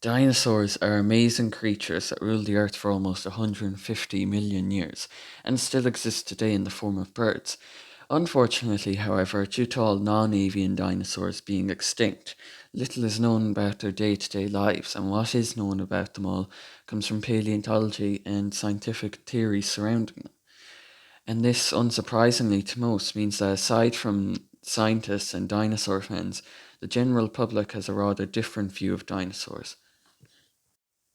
Dinosaurs are amazing creatures that ruled the Earth for almost 150 million years and still exist today in the form of birds. Unfortunately, however, due to all non-avian dinosaurs being extinct, little is known about their day-to-day lives, and what is known about them all comes from paleontology and scientific theories surrounding them. And this, unsurprisingly to most, means that aside from scientists and dinosaur fans, the general public has a rather different view of dinosaurs,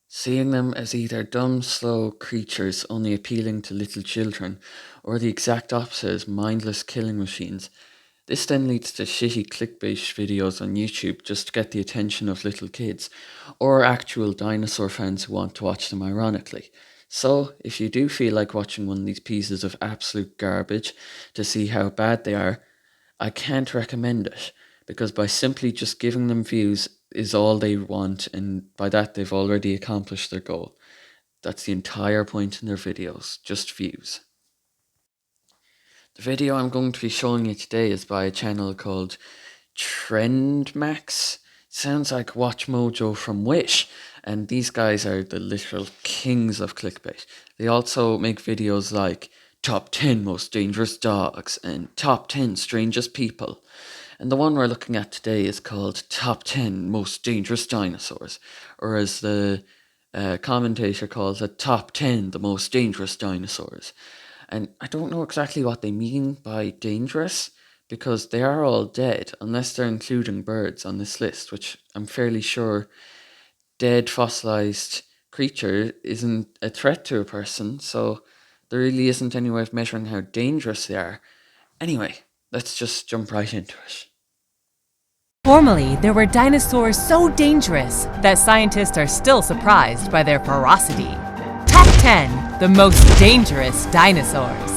seeing them as either dumb, slow creatures only appealing to little children, or the exact opposite as mindless killing machines. This then leads to shitty clickbait videos on YouTube just to get the attention of little kids, or actual dinosaur fans who want to watch them ironically. So, if you do feel like watching one of these pieces of absolute garbage to see how bad they are, I can't recommend it, because by simply just giving them views is all they want, and by that they've already accomplished their goal. That's the entire point in their videos, just views. The video I'm going to be showing you today is by a channel called Trendmax. Sounds like Watch Mojo from Wish, and these guys are the literal kings of clickbait. They also make videos like Top 10 Most Dangerous Dogs and Top 10 Strangest People. And the one we're looking at today is called Top 10 Most Dangerous Dinosaurs, or as the commentator calls it, Top 10 The Most Dangerous Dinosaurs. And I don't know exactly what they mean by dangerous, because they are all dead, unless they're including birds on this list, which I'm fairly sure dead fossilized creature isn't a threat to a person, so there really isn't any way of measuring how dangerous they are. Anyway, let's just jump right into it. Formerly, there were dinosaurs so dangerous that scientists are still surprised by their ferocity. Top 10 The Most Dangerous Dinosaurs.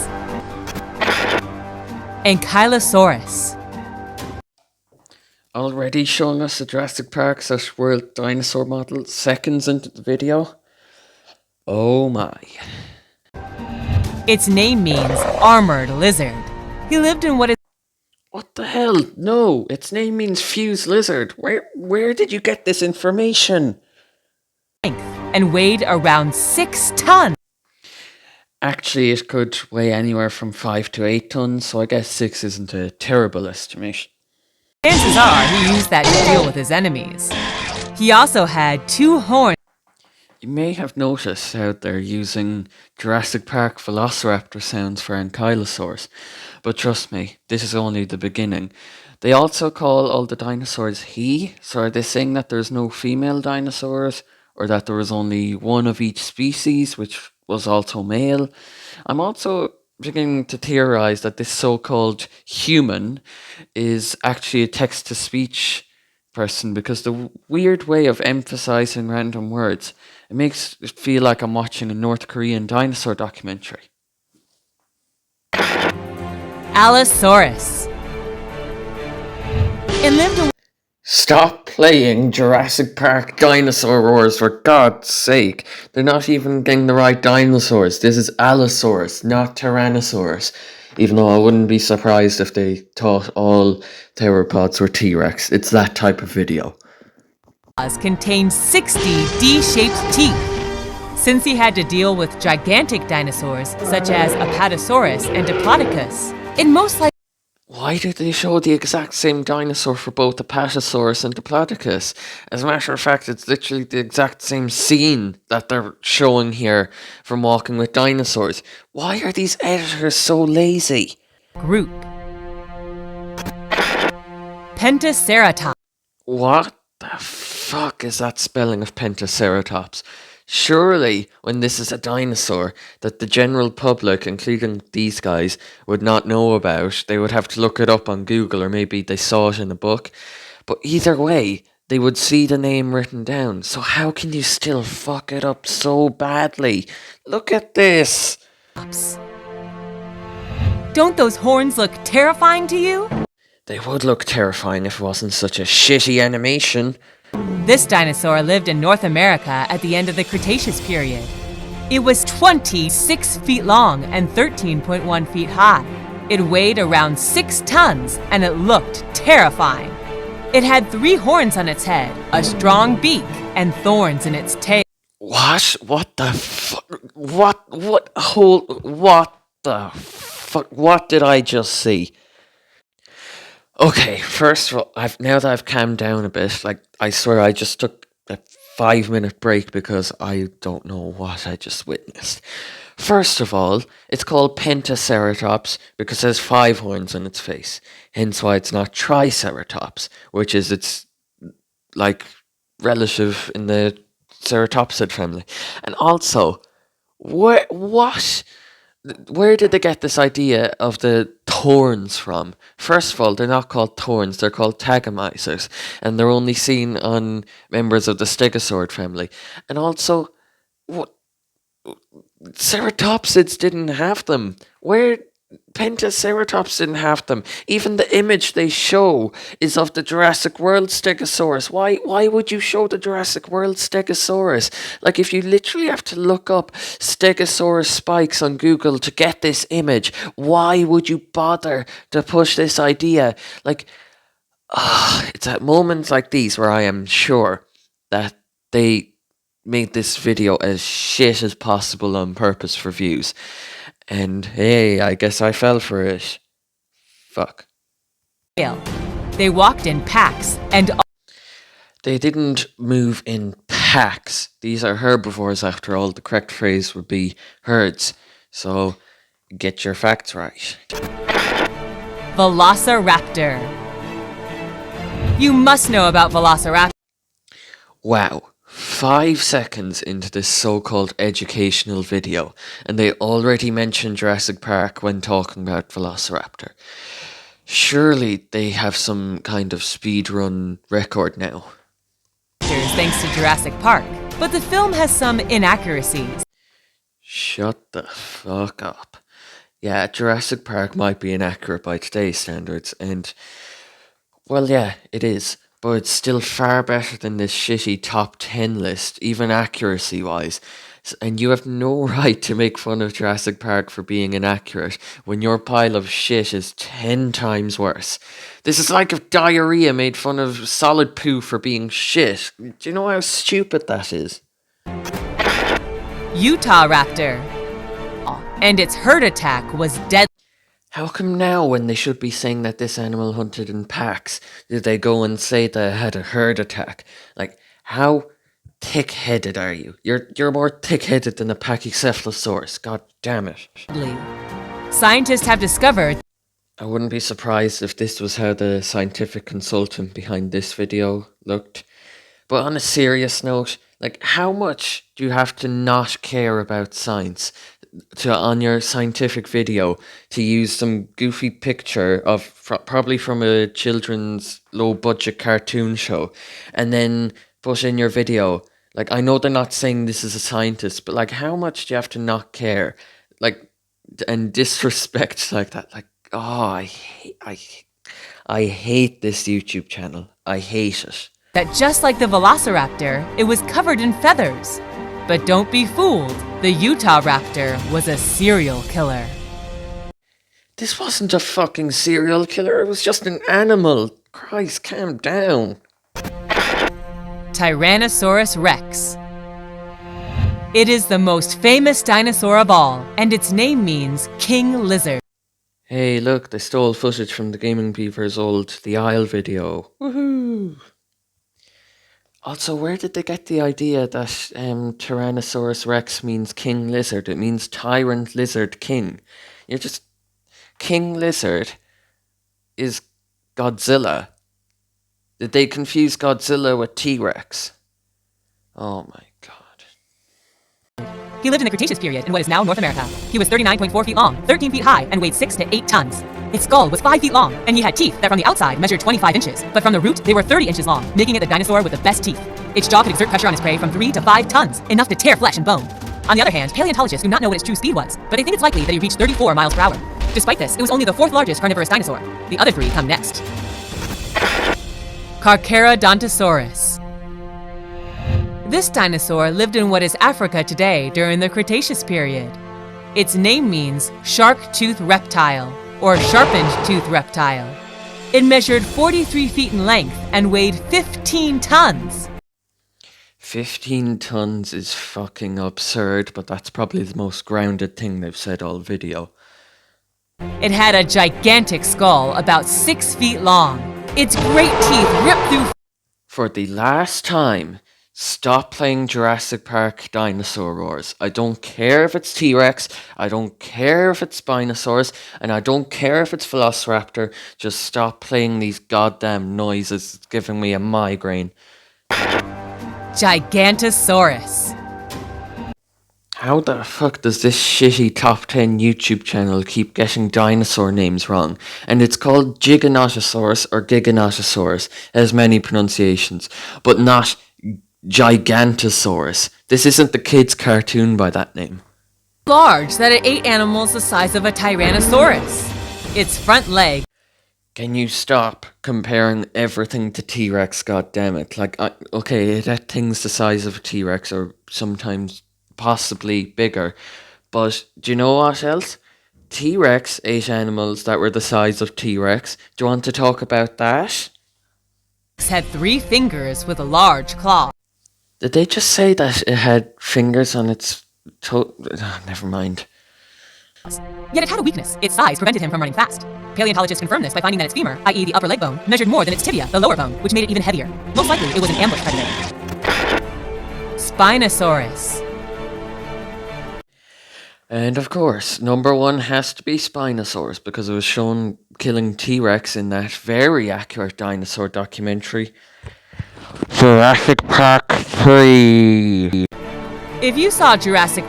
Ankylosaurus. Already showing us the Jurassic Park / World dinosaur model seconds into the video? Oh my. Its name means armored lizard. He lived in what is What the hell? No, its name means fused lizard. Where did you get this information? length and weighed around 6 tons. Actually, it could weigh anywhere from 5 to 8 tons, so I guess 6 isn't a terrible estimation. Chances are he used that to deal with his enemies. He also had 2 horns. You may have noticed how they're using Jurassic Park Velociraptor sounds for Ankylosaurus, but trust me, this is only the beginning. They also call all the dinosaurs he, so are they saying that there's no female dinosaurs, or that there was only one of each species, which was also male? I'm also beginning to theorize that this so-called human is actually a text-to-speech person, because the weird way of emphasizing random words, it makes it feel like I'm watching a North Korean dinosaur documentary. Allosaurus. It lived in Stop playing Jurassic Park Dinosaur Wars, for God's sake. They're not even getting the right dinosaurs. This is Allosaurus, not Tyrannosaurus. Even though I wouldn't be surprised if they thought all theropods were T-Rex. It's that type of video. contained 60 D-shaped teeth. Since he had to deal with gigantic dinosaurs such as Apatosaurus and Diplodocus, it most likely Why did they show the exact same dinosaur for both Apatosaurus and Diplodocus? As a matter of fact, it's literally the exact same scene that they're showing here from Walking with Dinosaurs. Why are these editors so lazy? group. Pentaceratops. What the fuck is that spelling of Pentaceratops? Surely, when this is a dinosaur that the general public, including these guys, would not know about, they would have to look it up on Google, or maybe they saw it in a book. But either way, they would see the name written down. So how can you still fuck it up so badly? Look at this! Don't those horns look terrifying to you? They would look terrifying if it wasn't such a shitty animation. This dinosaur lived in North America at the end of the Cretaceous period. It was 26 feet long and 13.1 feet high. It weighed around 6 tons and it looked terrifying. It had 3 horns on its head, a strong beak, and thorns in its tail. What? What the fuck? What the fuck? What did I just see? Okay, first of all, now that I've calmed down a bit, like, I swear I just took a 5-minute break because I don't know what I just witnessed. First of all, it's called Pentaceratops because it has 5 horns on its face. Hence why it's not Triceratops, which is its, like, relative in the ceratopsid family. And also, what? Where did they get this idea of the thorns from? First of all, they're not called thorns, they're called tagomizers, and they're only seen on members of the Stegosaurus family. And also, what? Ceratopsids didn't have them. Where? Pentaceratops didn't have them. Even the image they show is of the Jurassic World Stegosaurus. Why would you show the Jurassic World Stegosaurus? Like, if you literally have to look up Stegosaurus spikes on Google to get this image, why would you bother to push this idea? Like, it's at moments like these where I am sure that they made this video as shit as possible on purpose for views. And hey, I guess I fell for it. Fuck. They walked in packs and... They didn't move in packs. These are herbivores after all. The correct phrase would be herds. So, get your facts right. Velociraptor. You must know about Velociraptor. Wow. 5 seconds into this so-called educational video, and they already mentioned Jurassic Park when talking about Velociraptor. Surely they have some kind of speedrun record now. Thanks to Jurassic Park, but the film has some inaccuracies. Shut the fuck up. Yeah, Jurassic Park might be inaccurate by today's standards, and, well, yeah, it is. But it's still far better than this shitty top 10 list, even accuracy-wise. And you have no right to make fun of Jurassic Park for being inaccurate when your pile of shit is 10 times worse. This is like if diarrhea made fun of solid poo for being shit. Do you know how stupid that is? Utahraptor. And its herd attack was deadly. How come now, when they should be saying that this animal hunted in packs, did they go and say they had a herd attack? Like, how thick-headed are you? You're more thick-headed than a Pachycephalosaurus. God damn it. Scientists have discovered... I wouldn't be surprised if this was how the scientific consultant behind this video looked. But on a serious note, like, how much do you have to not care about science on your scientific video to use some goofy picture of probably from a children's low budget cartoon show and then put in your video? Like, I know they're not saying this is a scientist, but like, how much do you have to not care, like, and disrespect like that? Like, oh, I hate this YouTube channel. I hate it. That just like the Velociraptor, it was covered in feathers. But don't be fooled, the Utahraptor was a serial killer. This wasn't a fucking serial killer, it was just an animal. Christ, calm down. Tyrannosaurus Rex. It is the most famous dinosaur of all, and its name means king lizard. Hey, look, they stole footage from the Gaming Beaver's old The Isle video. Woohoo! Also, where did they get the idea that Tyrannosaurus Rex means king lizard? It means tyrant lizard king. You're just... King lizard is Godzilla. Did they confuse Godzilla with T-Rex? Oh my god. He lived in the Cretaceous period in what is now North America. He was 39.4 feet long, 13 feet high, and weighed 6 to 8 tons. Its skull was 5 feet long, and he had teeth that from the outside measured 25 inches, but from the root they were 30 inches long, making it the dinosaur with the best teeth. Its jaw could exert pressure on its prey from 3 to 5 tons, enough to tear flesh and bone. On the other hand, paleontologists do not know what its true speed was, but they think it's likely that he reached 34 miles per hour. Despite this, it was only the 4th largest carnivorous dinosaur. The other 3 come next. Carcharodontosaurus. This dinosaur lived in what is Africa today during the Cretaceous period. Its name means shark-tooth reptile, or sharpened-tooth reptile. It measured 43 feet in length and weighed 15 tons. 15 tons is fucking absurd, but that's probably the most grounded thing they've said all video. It had a gigantic skull about 6 feet long. Its great teeth ripped through. For the last time, stop playing Jurassic Park dinosaur roars. I don't care if it's T-Rex, I don't care if it's Spinosaurus, and I don't care if it's Velociraptor. Just stop playing these goddamn noises. It's giving me a migraine. Gigantosaurus. How the fuck does this shitty top 10 YouTube channel keep getting dinosaur names wrong? And it's called Giganotosaurus or Giganotosaurus. It has many pronunciations, but not Gigantosaurus. This isn't the kids' cartoon by that name. Large that it ate animals the size of a Tyrannosaurus. Its front leg. Can you stop comparing everything to T-Rex, goddammit? Like, okay, it ate things the size of a T-Rex or sometimes possibly bigger. But do you know what else? T-Rex ate animals that were the size of T-Rex. Do you want to talk about that? It had 3 fingers with a large claw. Did they just say that it had fingers on its toe? Oh, never mind. Yet it had a weakness. Its size prevented him from running fast. Paleontologists confirmed this by finding that its femur, i.e. the upper leg bone, measured more than its tibia, the lower bone, which made it even heavier. Most likely, it was an ambush predator. Spinosaurus. And of course, number one has to be Spinosaurus because it was shown killing T-Rex in that very accurate dinosaur documentary, Jurassic Park 3. If you saw Jurassic...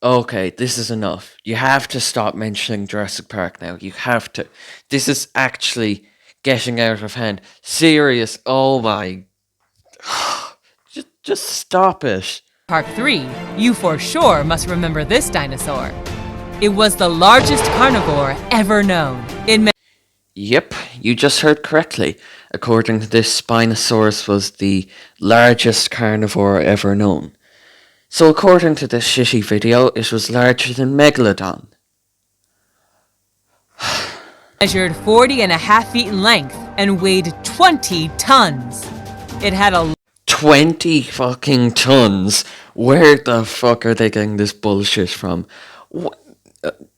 Okay, this is enough. You have to stop mentioning Jurassic Park now. You have to. This is actually getting out of hand. Serious. Oh my. Just stop it. Park 3, you for sure must remember this dinosaur. It was the largest carnivore ever known. Yep, you just heard correctly. According to this, Spinosaurus was the largest carnivore ever known. So according to this shitty video, it was larger than Megalodon. Measured 40.5 feet in length and weighed 20 tons. It had a 20 fucking tons? Where the fuck are they getting this bullshit from?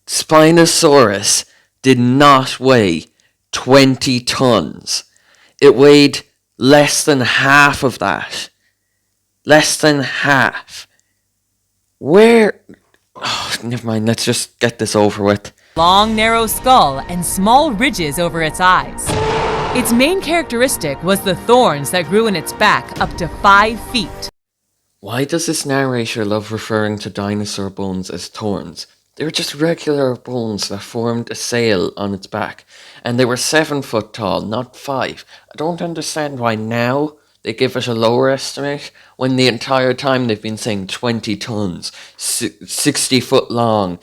Spinosaurus did not weigh 20 tons. It weighed less than half of that. Less than half. Where? Oh, never mind, let's just get this over with. long, narrow skull and small ridges over its eyes. Its main characteristic was the thorns that grew in its back up to 5 feet. Why does this narrator love referring to dinosaur bones as thorns? They were just regular bones that formed a sail on its back, and they were 7 foot tall, not 5. I don't understand why now they give it a lower estimate when the entire time they've been saying 20 tons, 60 foot long,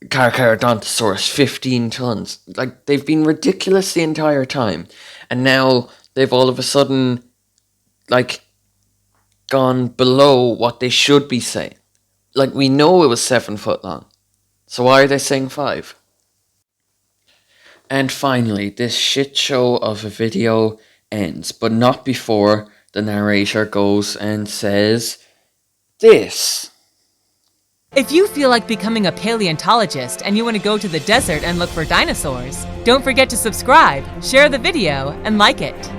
Carcharodontosaurus 15 tons. Like, they've been ridiculous the entire time, and now they've all of a sudden, like, gone below what they should be saying. Like, we know it was 7 foot long, so why are they saying 5? And finally, this shit show of a video ends, but not before the narrator goes and says this. If you feel like becoming a paleontologist and you want to go to the desert and look for dinosaurs, don't forget to subscribe, share the video, and like it.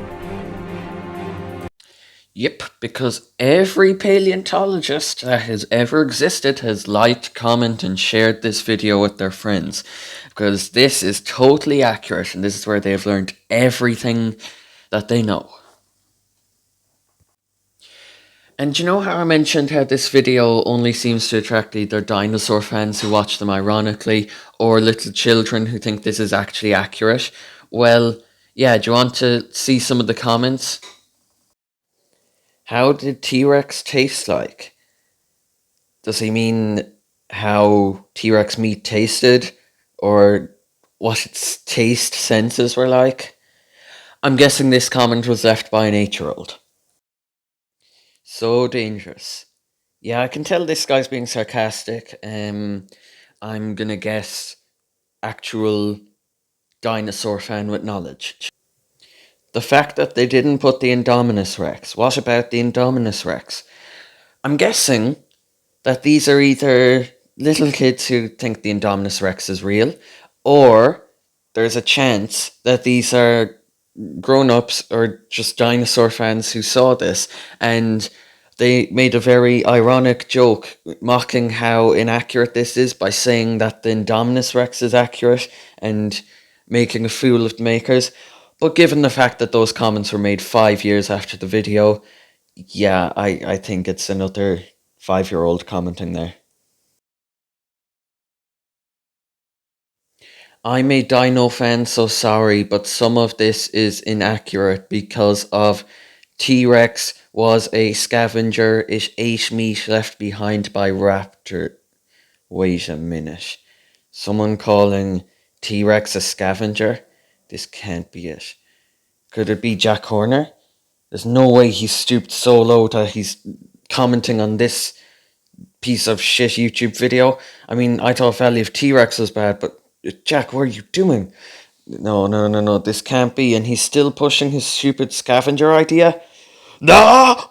Yep, because every paleontologist that has ever existed has liked, commented, and shared this video with their friends. Because this is totally accurate, and this is where they've learned everything that they know. And you know how I mentioned how this video only seems to attract either dinosaur fans who watch them ironically, or little children who think this is actually accurate? Well, yeah, do you want to see some of the comments? How did T-Rex taste like? Does he mean how T-Rex meat tasted? Or what its taste senses were like? I'm guessing this comment was left by an 8-year-old. So dangerous. Yeah, I can tell this guy's being sarcastic. I'm gonna guess actual dinosaur fan with knowledge. The fact that they didn't put the Indominus Rex. What about the Indominus Rex? I'm guessing that these are either little kids who think the Indominus Rex is real, or there's a chance that these are grown-ups or just dinosaur fans who saw this and they made a very ironic joke mocking how inaccurate this is by saying that the Indominus Rex is accurate and making a fool of the makers. But given the fact that those comments were made 5 years after the video, yeah, I think it's another 5-year-old commenting there. I'm a dino fan, so sorry, but some of this is inaccurate because of T-Rex was a scavenger. It ate meat left behind by raptor. Wait a minute. Someone calling T-Rex a scavenger? This can't be it. Could it be Jack Horner? There's no way he's stooped so low that he's commenting on this piece of shit YouTube video. I mean, I thought Valley of T-Rex was bad, but Jack, what are you doing? No, this can't be. And he's still pushing his stupid scavenger idea? No!